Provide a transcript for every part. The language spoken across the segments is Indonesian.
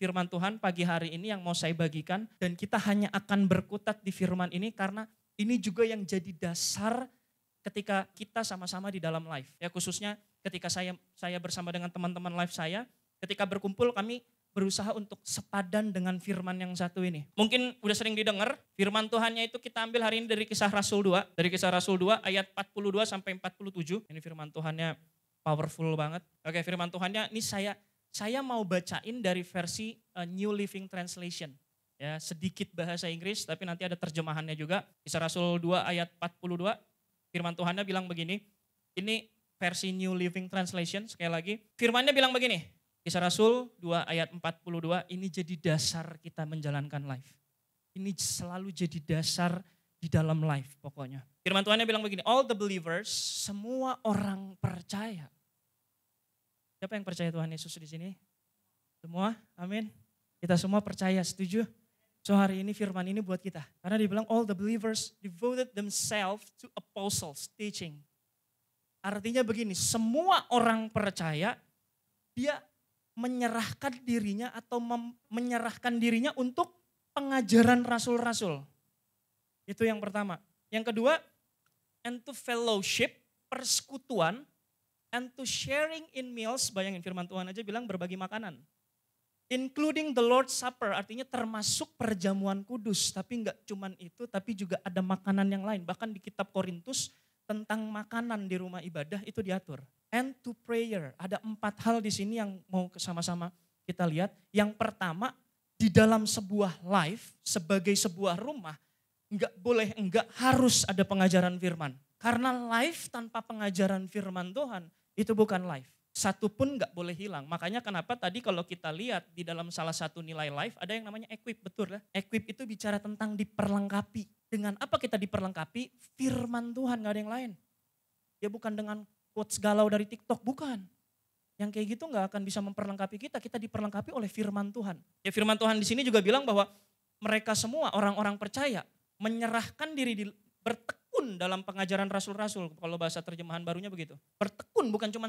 firman Tuhan pagi hari ini yang mau saya bagikan. Dan kita hanya akan berkutat di firman ini karena ini juga yang jadi dasar ketika kita sama-sama di dalam live. Ya khususnya ketika saya bersama dengan teman-teman live saya, ketika berkumpul kami berusaha untuk sepadan dengan firman yang satu ini. Mungkin udah sering didengar, firman Tuhannya itu kita ambil hari ini dari Kisah Rasul 2. Dari Kisah Rasul 2 ayat 42 sampai 47. Ini firman Tuhannya powerful banget. Oke, firman Tuhannya ini saya mau bacain dari versi New Living Translation. Ya, sedikit bahasa Inggris tapi nanti ada terjemahannya juga. Kisah Rasul 2 ayat 42. Firman Tuhannya bilang begini. Ini versi New Living Translation sekali lagi. Firmannya bilang begini. Kisah Rasul 2 ayat 42 ini jadi dasar kita menjalankan life. Ini selalu jadi dasar di dalam life pokoknya. Firman Tuhannya bilang begini, all the believers, semua orang percaya. Siapa yang percaya Tuhan Yesus di sini? Semua, amin. Kita semua percaya, setuju? So hari ini firman ini buat kita. Karena dibilang all the believers devoted themselves to apostles teaching. Artinya begini, semua orang percaya, dia menyerahkan dirinya atau menyerahkan dirinya untuk pengajaran rasul-rasul. Itu yang pertama. Yang kedua, and to fellowship, persekutuan, and to sharing in meals, bayangin firman Tuhan aja bilang berbagi makanan. Including the Lord's Supper, artinya termasuk perjamuan kudus. Tapi enggak cuman itu, tapi juga ada makanan yang lain. Bahkan di kitab Korintus, tentang makanan di rumah ibadah itu diatur. And to prayer, ada 4 hal di sini yang mau sama-sama kita lihat. Yang pertama, di dalam sebuah life, sebagai sebuah rumah, enggak harus ada pengajaran firman. Karena life tanpa pengajaran firman Tuhan, itu bukan life. Satu pun enggak boleh hilang. Makanya kenapa tadi kalau kita lihat di dalam salah satu nilai life, ada yang namanya equip, betul ya. Equip itu bicara tentang diperlengkapi. Dengan apa kita diperlengkapi? Firman Tuhan, gak ada yang lain. Ya bukan dengan quotes galau dari TikTok, bukan. Yang kayak gitu gak akan bisa memperlengkapi kita diperlengkapi oleh firman Tuhan. Ya firman Tuhan di sini juga bilang bahwa mereka semua orang-orang percaya menyerahkan diri bertekun dalam pengajaran rasul-rasul. Kalau bahasa terjemahan barunya begitu. Bertekun bukan cuma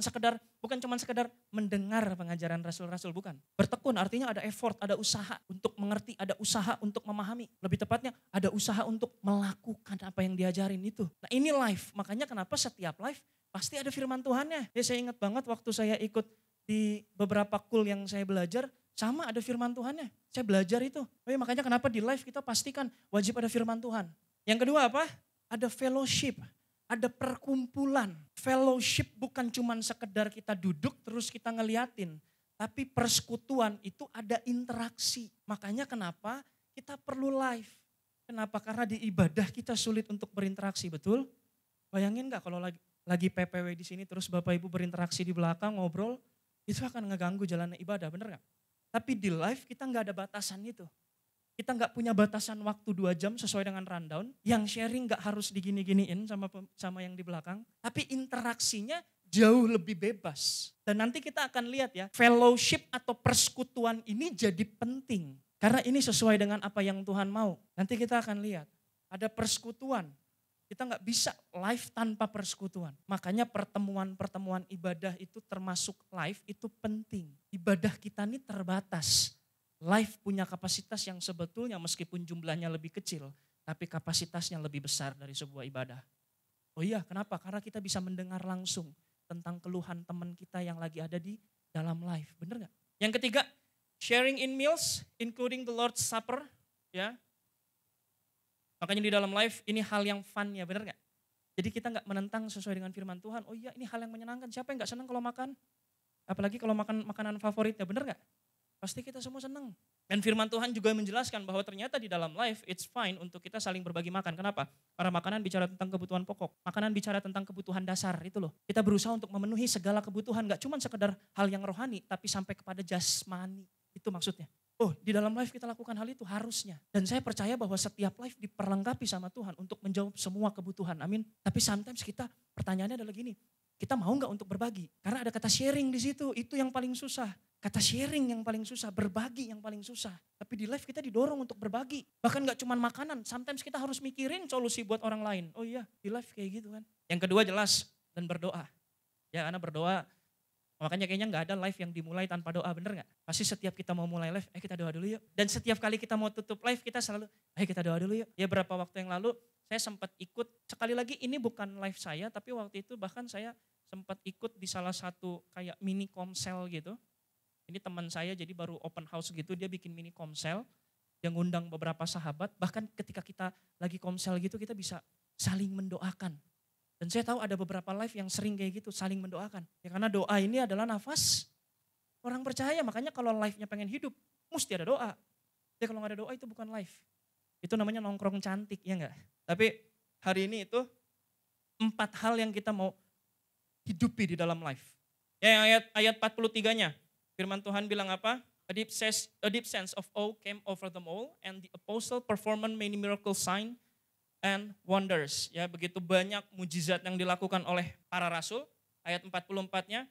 sekedar mendengar pengajaran rasul-rasul, bukan. Bertekun artinya ada effort, ada usaha untuk mengerti, ada usaha untuk memahami. Lebih tepatnya ada usaha untuk melakukan apa yang diajarin itu. Nah ini life, makanya kenapa setiap life pasti ada firman Tuhannya. Ya saya ingat banget waktu saya ikut di beberapa kul yang saya belajar, sama ada firman Tuhannya. Saya belajar itu. Makanya kenapa di live kita pastikan wajib ada firman Tuhan. Yang kedua apa? Ada fellowship, ada perkumpulan. Fellowship bukan cuma sekedar kita duduk terus kita ngeliatin. Tapi persekutuan itu ada interaksi. Makanya kenapa kita perlu live. Kenapa? Karena di ibadah kita sulit untuk berinteraksi, betul? Bayangin gak kalau lagi PPW di sini terus Bapak Ibu berinteraksi di belakang ngobrol, itu akan ngeganggu jalannya ibadah, bener gak? Tapi di live kita gak ada batasan itu. Kita gak punya batasan waktu 2 jam sesuai dengan rundown, yang sharing gak harus digini-giniin sama yang di belakang, tapi interaksinya jauh lebih bebas. Dan nanti kita akan lihat ya, fellowship atau persekutuan ini jadi penting. Karena ini sesuai dengan apa yang Tuhan mau. Nanti kita akan lihat, ada persekutuan. Kita nggak bisa live tanpa persekutuan. Makanya pertemuan-pertemuan ibadah itu termasuk live itu penting. Ibadah kita ini terbatas. Live punya kapasitas yang sebetulnya meskipun jumlahnya lebih kecil, tapi kapasitasnya lebih besar dari sebuah ibadah. Oh iya, kenapa? Karena kita bisa mendengar langsung tentang keluhan teman kita yang lagi ada di dalam live. Bener gak? Yang ketiga, sharing in meals, including the Lord's Supper. Ya. Makanya di dalam live ini hal yang fun ya, bener gak? Jadi kita gak menentang sesuai dengan firman Tuhan. Oh iya, ini hal yang menyenangkan. Siapa yang gak senang kalau makan? Apalagi kalau makan makanan favorit ya, bener gak? Pasti kita semua senang. Dan firman Tuhan juga menjelaskan bahwa ternyata di dalam life it's fine untuk kita saling berbagi makan. Kenapa? Karena makanan bicara tentang kebutuhan pokok. Makanan bicara tentang kebutuhan dasar itu loh. Kita berusaha untuk memenuhi segala kebutuhan. Gak cuma sekedar hal yang rohani tapi sampai kepada jasmani. Itu maksudnya. Oh di dalam life kita lakukan hal itu harusnya. Dan saya percaya bahwa setiap life diperlengkapi sama Tuhan untuk menjawab semua kebutuhan. Amin. Tapi sometimes kita pertanyaannya adalah gini. Kita mau gak untuk berbagi? Karena ada kata sharing di situ. Itu yang paling susah. Kata sharing yang paling susah, berbagi yang paling susah. Tapi di live kita didorong untuk berbagi. Bahkan gak cuma makanan, sometimes kita harus mikirin solusi buat orang lain. Oh iya, di live kayak gitu kan. Yang kedua jelas, dan berdoa. Ya karena berdoa Makanya kayaknya nggak ada live yang dimulai tanpa doa, bener nggak? Pasti setiap kita mau mulai live, kita doa dulu yuk. Dan setiap kali kita mau tutup live, kita selalu, kita doa dulu yuk. Ya berapa waktu yang lalu, saya sempat ikut, sekali lagi ini bukan live saya, tapi waktu itu bahkan saya sempat ikut di salah satu kayak mini komsel gitu. Ini teman saya jadi baru open house gitu, dia bikin mini komsel, dia ngundang beberapa sahabat, bahkan ketika kita lagi komsel gitu kita bisa saling mendoakan. Dan saya tahu ada beberapa live yang sering kayak gitu, saling mendoakan. Ya karena doa ini adalah nafas orang percaya, makanya kalau live-nya pengen hidup, mesti ada doa. Ya kalau gak ada doa itu bukan live. Itu namanya nongkrong cantik, ya enggak? Tapi hari ini itu 4 hal yang kita mau hidupi di dalam live. Ya yang ayat 43-nya, firman Tuhan bilang apa? A deep sense of awe came over them all, and the apostle performed many miracle signs and wonders. Ya, begitu banyak mujizat yang dilakukan oleh para rasul. Ayat 44-nya,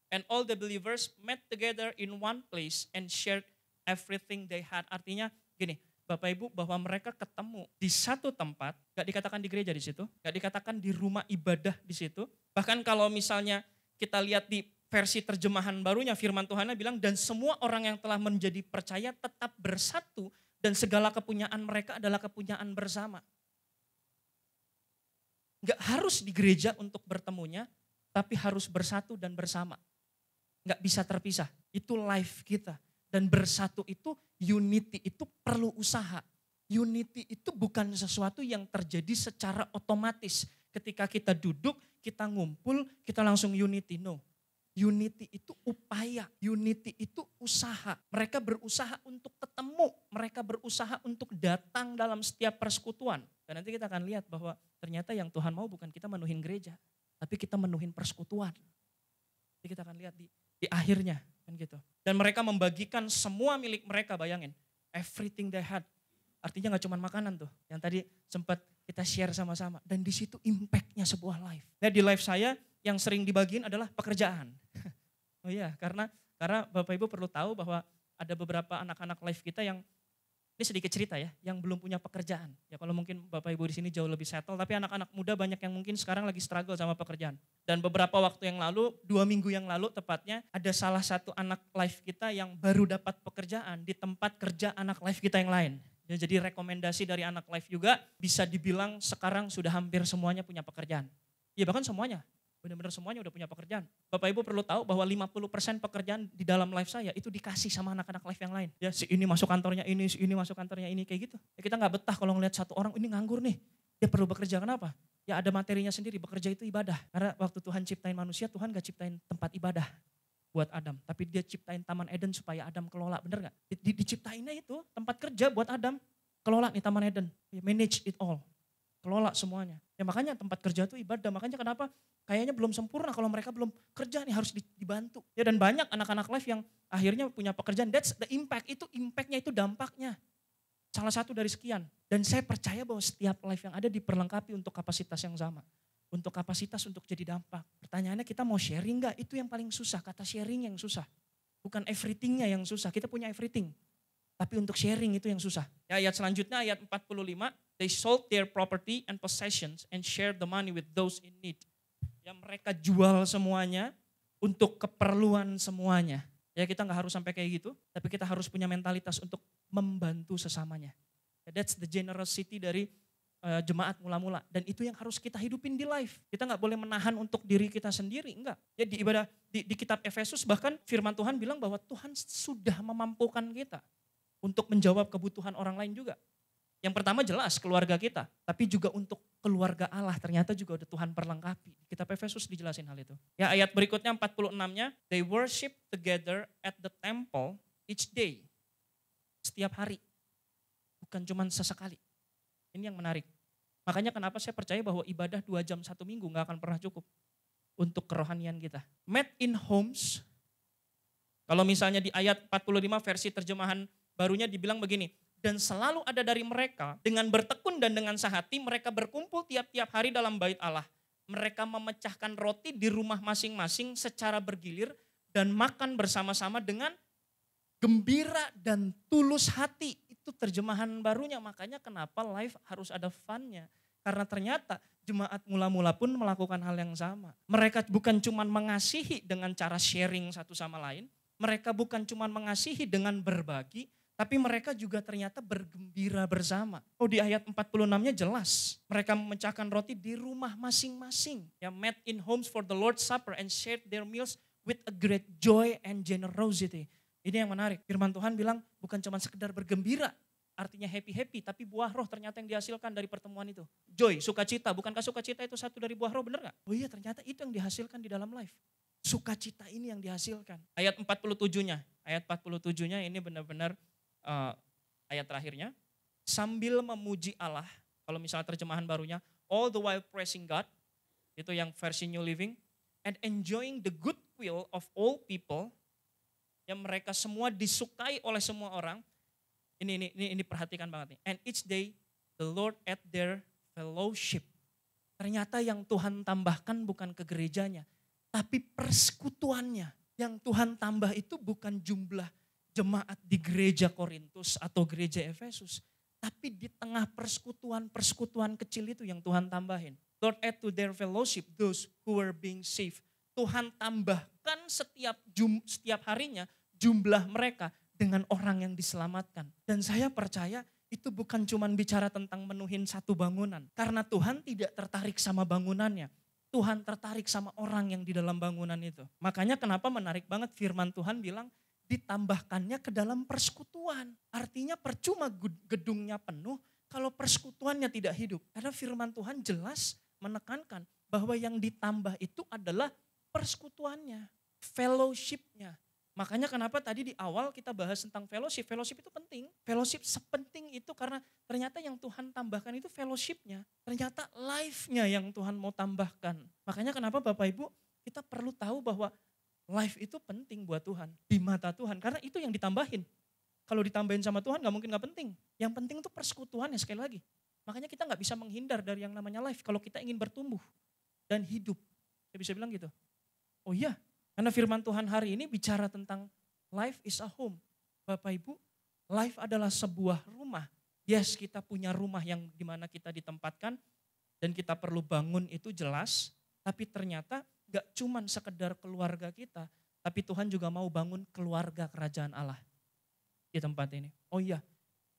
and all the believers met together in one place and shared everything they had. Artinya gini, Bapak Ibu, bahwa mereka ketemu di satu tempat, gak dikatakan di gereja di situ, gak dikatakan di rumah ibadah di situ. Bahkan kalau misalnya kita lihat di versi terjemahan barunya, firman Tuhannya bilang, dan semua orang yang telah menjadi percaya tetap bersatu, dan segala kepunyaan mereka adalah kepunyaan bersama. Nggak harus di gereja untuk bertemunya, tapi harus bersatu dan bersama. Nggak bisa terpisah, itu life kita. Dan bersatu itu, unity itu perlu usaha. Unity itu bukan sesuatu yang terjadi secara otomatis. Ketika kita duduk, kita ngumpul, kita langsung unity, no. Unity itu upaya, unity itu usaha. Mereka berusaha untuk ketemu, mereka berusaha untuk datang dalam setiap persekutuan. Dan nanti kita akan lihat bahwa ternyata yang Tuhan mau bukan kita menuhin gereja, tapi kita menuhin persekutuan. Jadi kita akan lihat di akhirnya kan gitu. Dan mereka membagikan semua milik mereka, bayangin. Everything they had. Artinya gak cuma makanan tuh, yang tadi sempat kita share sama-sama. Dan di situ impactnya sebuah life. Nah di life saya yang sering dibagiin adalah pekerjaan. Oh iya, karena Bapak Ibu perlu tahu bahwa ada beberapa anak-anak live kita yang, ini sedikit cerita ya, yang belum punya pekerjaan. Ya kalau mungkin Bapak Ibu di sini jauh lebih settle, tapi anak-anak muda banyak yang mungkin sekarang lagi struggle sama pekerjaan. Dan beberapa waktu yang lalu, 2 minggu yang lalu tepatnya, ada salah satu anak live kita yang baru dapat pekerjaan di tempat kerja anak live kita yang lain. Ya, jadi rekomendasi dari anak live juga bisa dibilang sekarang sudah hampir semuanya punya pekerjaan. Ya bahkan semuanya. Benar-benar semuanya udah punya pekerjaan. Bapak Ibu perlu tahu bahwa 50% pekerjaan di dalam live saya itu dikasih sama anak-anak live yang lain. Ya si ini masuk kantornya ini, si ini masuk kantornya ini, kayak gitu. Ya, kita gak betah kalau ngeliat satu orang ini nganggur nih. Dia perlu bekerja, kenapa? Ya ada materinya sendiri, bekerja itu ibadah. Karena waktu Tuhan ciptain manusia, Tuhan gak ciptain tempat ibadah buat Adam. Tapi dia ciptain Taman Eden supaya Adam kelola, bener gak? Diciptainnya itu tempat kerja buat Adam. Kelola nih Taman Eden, manage it all. Kelola semuanya. Ya makanya tempat kerja itu ibadah. Makanya kenapa kayaknya belum sempurna kalau mereka belum kerja nih, harus dibantu. Ya dan banyak anak-anak live yang akhirnya punya pekerjaan. That's the impact. Itu impactnya, itu dampaknya. Salah satu dari sekian. Dan saya percaya bahwa setiap live yang ada diperlengkapi untuk kapasitas yang sama. Untuk kapasitas untuk jadi dampak. Pertanyaannya kita mau sharing gak? Itu yang paling susah. Kata sharing yang susah. Bukan everythingnya yang susah. Kita punya everything. Tapi untuk sharing itu yang susah. Ya, ayat selanjutnya ayat 45. They sold their property and possessions and shared the money with those in need. Ya mereka jual semuanya untuk keperluan semuanya. Ya kita gak harus sampai kayak gitu. Tapi kita harus punya mentalitas untuk membantu sesamanya. That's the generosity dari jemaat mula-mula. Dan itu yang harus kita hidupin di life. Kita gak boleh menahan untuk diri kita sendiri, enggak. Ya di ibadah, di kitab Efesus bahkan firman Tuhan bilang bahwa Tuhan sudah memampukan kita untuk menjawab kebutuhan orang lain juga. Yang pertama jelas keluarga kita, tapi juga untuk keluarga Allah ternyata juga udah Tuhan perlengkapi. Kitab Efesus dijelasin hal itu. Ya ayat berikutnya 46-nya, they worship together at the temple each day. Setiap hari, bukan cuma sesekali. Ini yang menarik. Makanya kenapa saya percaya bahwa ibadah 2 jam 1 minggu gak akan pernah cukup untuk kerohanian kita. Met in homes, kalau misalnya di ayat 45 versi terjemahan barunya dibilang begini, dan selalu ada dari mereka dengan bertekun dan dengan sehati mereka berkumpul tiap-tiap hari dalam bait Allah. Mereka memecahkan roti di rumah masing-masing secara bergilir dan makan bersama-sama dengan gembira dan tulus hati. Itu terjemahan barunya, makanya kenapa live harus ada fun-nya. Karena ternyata jemaat mula-mula pun melakukan hal yang sama. Mereka bukan cuma mengasihi dengan cara sharing satu sama lain. Mereka bukan cuma mengasihi dengan berbagi. Tapi mereka juga ternyata bergembira bersama. Oh, di ayat 46-nya jelas. Mereka memecahkan roti di rumah masing-masing. Ya, met in homes for the Lord's Supper and shared their meals with a great joy and generosity. Ini yang menarik. Firman Tuhan bilang bukan cuma sekedar bergembira. Artinya happy-happy, tapi buah roh ternyata yang dihasilkan dari pertemuan itu. Joy, sukacita. Bukankah sukacita itu satu dari buah roh, benar gak? Oh iya, ternyata itu yang dihasilkan di dalam life. Sukacita ini yang dihasilkan. Ayat 47-nya. Ayat 47-nya ini benar-benar ayat terakhirnya, sambil memuji Allah, kalau misalnya terjemahan barunya, all the while praising God, itu yang versi New Living, and enjoying the goodwill of all people, yang mereka semua disukai oleh semua orang. Ini perhatikan banget nih. And each day the Lord at their fellowship. Ternyata yang Tuhan tambahkan bukan ke gerejanya, tapi persekutuannya. Yang Tuhan tambah itu bukan jumlah jemaat di gereja Korintus atau gereja Efesus. Tapi di tengah persekutuan kecil itu yang Tuhan tambahin. Lord add to their fellowship those who were being saved. Tuhan tambahkan setiap harinya jumlah mereka dengan orang yang diselamatkan. Dan saya percaya itu bukan cuma bicara tentang menuhin satu bangunan. Karena Tuhan tidak tertarik sama bangunannya. Tuhan tertarik sama orang yang di dalam bangunan itu. Makanya kenapa menarik banget firman Tuhan bilang, ditambahkannya ke dalam persekutuan. Artinya percuma gedungnya penuh kalau persekutuannya tidak hidup. Karena firman Tuhan jelas menekankan bahwa yang ditambah itu adalah persekutuannya, fellowship-nya. Makanya kenapa tadi di awal kita bahas tentang fellowship. Fellowship itu penting. Fellowship sepenting itu karena ternyata yang Tuhan tambahkan itu fellowship-nya. Ternyata life-nya yang Tuhan mau tambahkan. Makanya kenapa Bapak Ibu kita perlu tahu bahwa life itu penting buat Tuhan, di mata Tuhan. Karena itu yang ditambahin. Kalau ditambahin sama Tuhan gak mungkin gak penting. Yang penting itu persekutuannya sekali lagi. Makanya kita gak bisa menghindar dari yang namanya life. Kalau kita ingin bertumbuh dan hidup. Saya bisa bilang gitu. Oh iya, karena firman Tuhan hari ini bicara tentang life is a home. Bapak Ibu, life adalah sebuah rumah. Yes, kita punya rumah yang dimana kita ditempatkan. Dan kita perlu bangun itu jelas. Tapi ternyata gak cuman sekedar keluarga kita, tapi Tuhan juga mau bangun keluarga kerajaan Allah di tempat ini. Oh iya,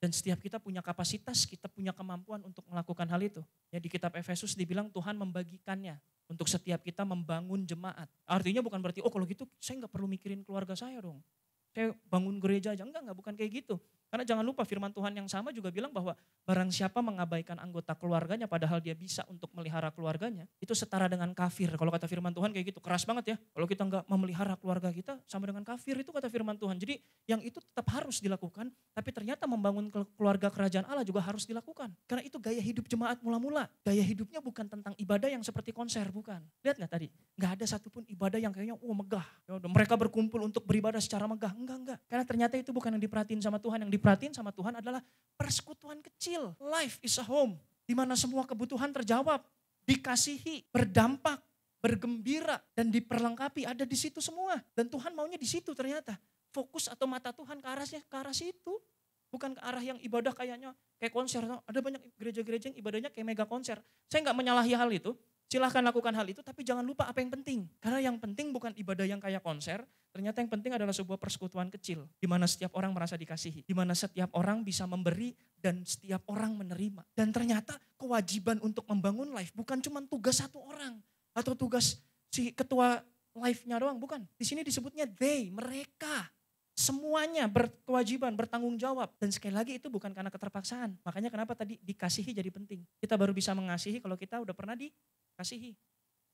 dan setiap kita punya kapasitas, kita punya kemampuan untuk melakukan hal itu. Ya, di kitab Efesus dibilang Tuhan membagikannya untuk setiap kita membangun jemaat. Artinya bukan berarti, oh kalau gitu saya gak perlu mikirin keluarga saya dong. Saya bangun gereja aja, enggak bukan kayak gitu. Karena jangan lupa firman Tuhan yang sama juga bilang bahwa barang siapa mengabaikan anggota keluarganya padahal dia bisa untuk melihara keluarganya, itu setara dengan kafir. Kalau kata firman Tuhan kayak gitu, keras banget ya. Kalau kita enggak memelihara keluarga kita sama dengan kafir, itu kata firman Tuhan. Jadi yang itu tetap harus dilakukan, tapi ternyata membangun keluarga kerajaan Allah juga harus dilakukan. Karena itu gaya hidup jemaat mula-mula. Gaya hidupnya bukan tentang ibadah yang seperti konser, bukan. Lihat gak tadi? Gak ada satupun ibadah yang kayaknya megah. Mereka berkumpul untuk beribadah secara megah. Enggak. Karena ternyata itu bukan yang diperhatiin sama Tuhan. Yang diperhatiin sama Tuhan adalah persekutuan kecil. Life is a home. Di mana semua kebutuhan terjawab, dikasihi, berdampak, bergembira, dan diperlengkapi. Ada di situ semua. Dan Tuhan maunya di situ ternyata. Fokus atau mata Tuhan ke arah situ. Bukan ke arah yang ibadah kayaknya kayak konser. Ada banyak gereja-gereja yang ibadahnya kayak mega konser. Saya gak menyalahi hal itu. Silahkan lakukan hal itu, tapi jangan lupa apa yang penting. Karena yang penting bukan ibadah yang kayak konser, ternyata yang penting adalah sebuah persekutuan kecil. Di mana setiap orang merasa dikasihi. Di mana setiap orang bisa memberi dan setiap orang menerima. Dan ternyata kewajiban untuk membangun life bukan cuma tugas satu orang. Atau tugas si ketua life-nya doang, bukan. Di sini disebutnya they, mereka. Semuanya berkewajiban, bertanggung jawab. Dan sekali lagi itu bukan karena keterpaksaan. Makanya kenapa tadi dikasihi jadi penting. Kita baru bisa mengasihi kalau kita udah pernah dikasihi.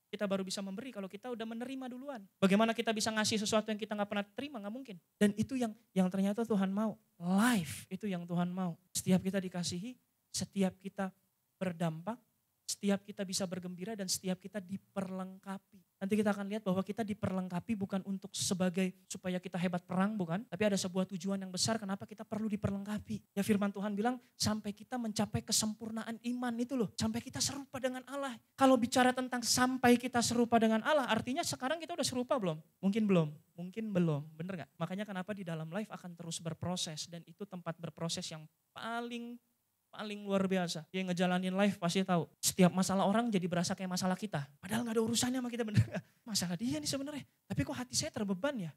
Kita baru bisa memberi kalau kita udah menerima duluan. Bagaimana kita bisa ngasih sesuatu yang kita gak pernah terima, gak mungkin. Dan itu yang ternyata Tuhan mau. Life itu yang Tuhan mau. Setiap kita dikasihi, setiap kita berdampak, setiap kita bisa bergembira dan setiap kita diperlengkapi. Nanti kita akan lihat bahwa kita diperlengkapi bukan untuk sebagai supaya kita hebat perang, bukan. Tapi ada sebuah tujuan yang besar kenapa kita perlu diperlengkapi. Ya firman Tuhan bilang sampai kita mencapai kesempurnaan iman itu loh. Sampai kita serupa dengan Allah. Kalau bicara tentang sampai kita serupa dengan Allah artinya sekarang kita udah serupa belum? Mungkin belum. Bener gak? Makanya kenapa di dalam life akan terus berproses. Dan itu tempat berproses yang paling paling luar biasa. Yang ngejalanin live pasti tahu. Setiap masalah orang jadi berasa kayak masalah kita. Padahal gak ada urusannya sama kita bener. Masalah dia nih sebenarnya. Tapi kok hati saya terbeban ya?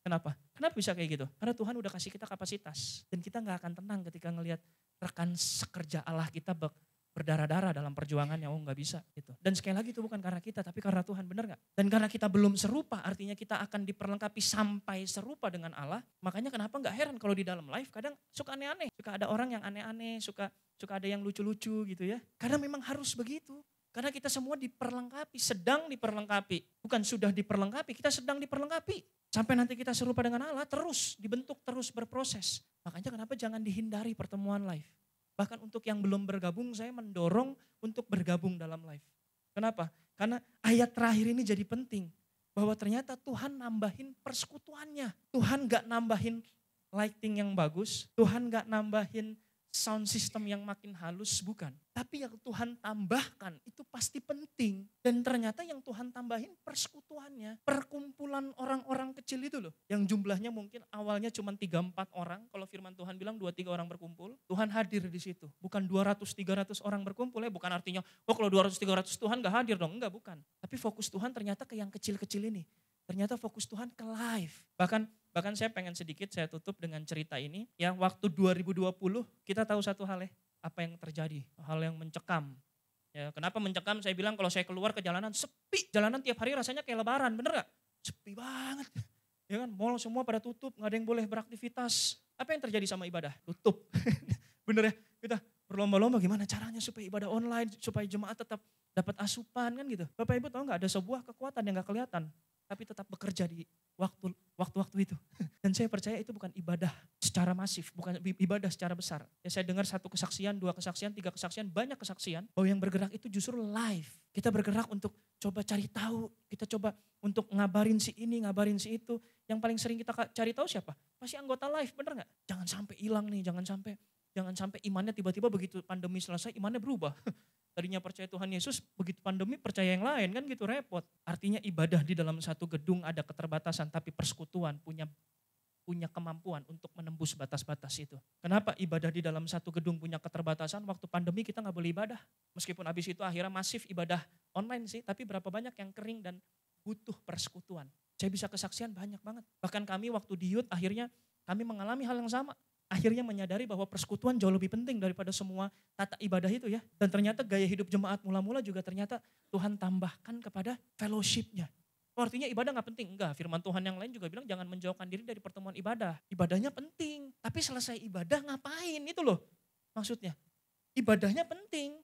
Kenapa? Kenapa bisa kayak gitu? Karena Tuhan udah kasih kita kapasitas. Dan kita gak akan tenang ketika ngelihat rekan sekerja Allah kita berdarah-darah dalam perjuangannya, gak bisa gitu. Dan sekali lagi itu bukan karena kita, tapi karena Tuhan, benar gak? Dan karena kita belum serupa, artinya kita akan diperlengkapi sampai serupa dengan Allah. Makanya kenapa gak heran kalau di dalam live kadang suka aneh-aneh. Suka ada orang yang aneh-aneh, suka ada yang lucu-lucu gitu ya. Karena memang harus begitu. Karena kita semua diperlengkapi, sedang diperlengkapi. Bukan sudah diperlengkapi, kita sedang diperlengkapi. Sampai nanti kita serupa dengan Allah, terus dibentuk, terus berproses. Makanya kenapa jangan dihindari pertemuan live. Bahkan untuk yang belum bergabung, saya mendorong untuk bergabung dalam live. Kenapa? Karena ayat terakhir ini jadi penting. Bahwa ternyata Tuhan nambahin persekutuannya. Tuhan gak nambahin lighting yang bagus. Tuhan gak nambahin sound system yang makin halus, bukan. Tapi yang Tuhan tambahkan itu pasti penting. Dan ternyata yang Tuhan tambahin persekutuannya. Perkumpulan orang-orang kecil itu loh. Yang jumlahnya mungkin awalnya cuma 3-4 orang. Kalau firman Tuhan bilang 2-3 orang berkumpul. Tuhan hadir di situ. Bukan 200-300 orang berkumpul ya. Bukan artinya, kalau 200-300 Tuhan gak hadir dong. Enggak, bukan. Tapi fokus Tuhan ternyata ke yang kecil-kecil ini. Ternyata fokus Tuhan ke live. Bahkan saya pengen sedikit saya tutup dengan cerita ini. Ya, waktu 2020 kita tahu satu hal ya. Apa yang terjadi? Hal yang mencekam. Ya, kenapa mencekam? Saya bilang kalau saya keluar ke jalanan sepi. Jalanan tiap hari rasanya kayak lebaran, bener gak? Sepi banget. Ya kan, mall semua pada tutup, gak ada yang boleh beraktivitas. Apa yang terjadi sama ibadah? Tutup. Bener ya? Kita berlomba-lomba gimana caranya supaya ibadah online, supaya jemaat tetap dapat asupan kan gitu. Bapak Ibu tahu gak ada sebuah kekuatan yang gak kelihatan. Tapi tetap bekerja di waktu-waktu itu. Dan saya percaya itu bukan ibadah secara masif, bukan ibadah secara besar. Ya, saya dengar 1 kesaksian, 2 kesaksian, 3 kesaksian, banyak kesaksian bahwa yang bergerak itu justru live. Kita bergerak untuk coba cari tahu, kita coba untuk ngabarin si ini, ngabarin si itu. Yang paling sering kita cari tahu siapa? Pasti anggota live, bener gak? Jangan sampai hilang nih, jangan sampai imannya tiba-tiba begitu pandemi selesai, imannya berubah. Tadinya percaya Tuhan Yesus, begitu pandemi percaya yang lain kan gitu, repot. Artinya ibadah di dalam satu gedung ada keterbatasan, tapi persekutuan punya kemampuan untuk menembus batas-batas itu. Kenapa ibadah di dalam satu gedung punya keterbatasan? Waktu pandemi kita gak boleh ibadah. Meskipun habis itu akhirnya masif ibadah online sih, tapi berapa banyak yang kering dan butuh persekutuan. Saya bisa kesaksian banyak banget. Bahkan kami waktu di youth akhirnya kami mengalami hal yang sama. Akhirnya menyadari bahwa persekutuan jauh lebih penting daripada semua tata ibadah itu ya. Dan ternyata gaya hidup jemaat mula-mula juga ternyata Tuhan tambahkan kepada fellowship-nya. Oh, artinya ibadah gak penting? Enggak, firman Tuhan yang lain juga bilang jangan menjauhkan diri dari pertemuan ibadah. Ibadahnya penting, tapi selesai ibadah ngapain itu loh maksudnya. Ibadahnya penting,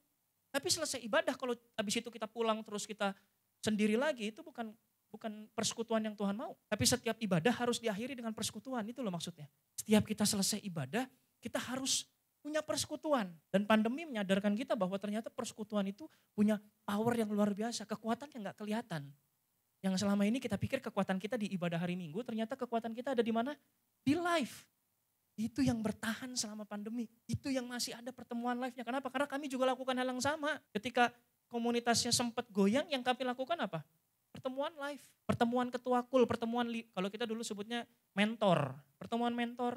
tapi selesai ibadah kalau habis itu kita pulang terus kita sendiri lagi itu bukan persekutuan yang Tuhan mau. Tapi setiap ibadah harus diakhiri dengan persekutuan, itu loh maksudnya. Setiap kita selesai ibadah, kita harus punya persekutuan. Dan pandemi menyadarkan kita bahwa ternyata persekutuan itu punya power yang luar biasa, kekuatan yang gak kelihatan. Yang selama ini kita pikir kekuatan kita di ibadah hari Minggu, ternyata kekuatan kita ada di mana? Di live. Itu yang bertahan selama pandemi. Itu yang masih ada pertemuan live-nya. Kenapa? Karena kami juga lakukan hal yang sama. Ketika komunitasnya sempat goyang, yang kami lakukan apa? Pertemuan live, pertemuan ketua kul, kalau kita dulu sebutnya mentor. Pertemuan mentor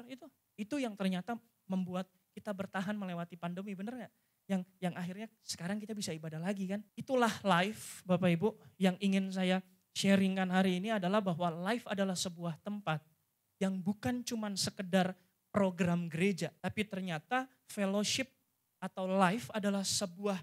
itu yang ternyata membuat kita bertahan melewati pandemi, bener gak? Yang akhirnya sekarang kita bisa ibadah lagi kan. Itulah live Bapak Ibu yang ingin saya sharingkan hari ini adalah bahwa live adalah sebuah tempat yang bukan cuma sekedar program gereja. Tapi ternyata fellowship atau live adalah sebuah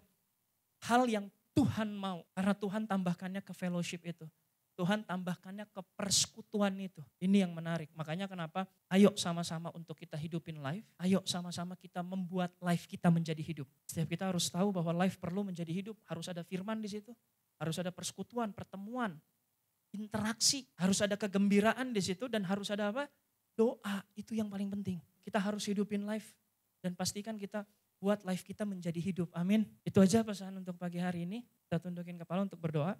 hal yang Tuhan mau, karena Tuhan tambahkannya ke fellowship itu. Tuhan tambahkannya ke persekutuan itu. Ini yang menarik. Makanya kenapa ayo sama-sama untuk kita hidupin life. Ayo sama-sama kita membuat life kita menjadi hidup. Setiap kita harus tahu bahwa life perlu menjadi hidup. Harus ada firman di situ. Harus ada persekutuan, pertemuan, interaksi. Harus ada kegembiraan di situ dan harus ada apa? Doa. Itu yang paling penting. Kita harus hidupin life. Dan pastikan kita buat life kita menjadi hidup. Amin. Itu aja pesan untuk pagi hari ini. Kita tundukin kepala untuk berdoa.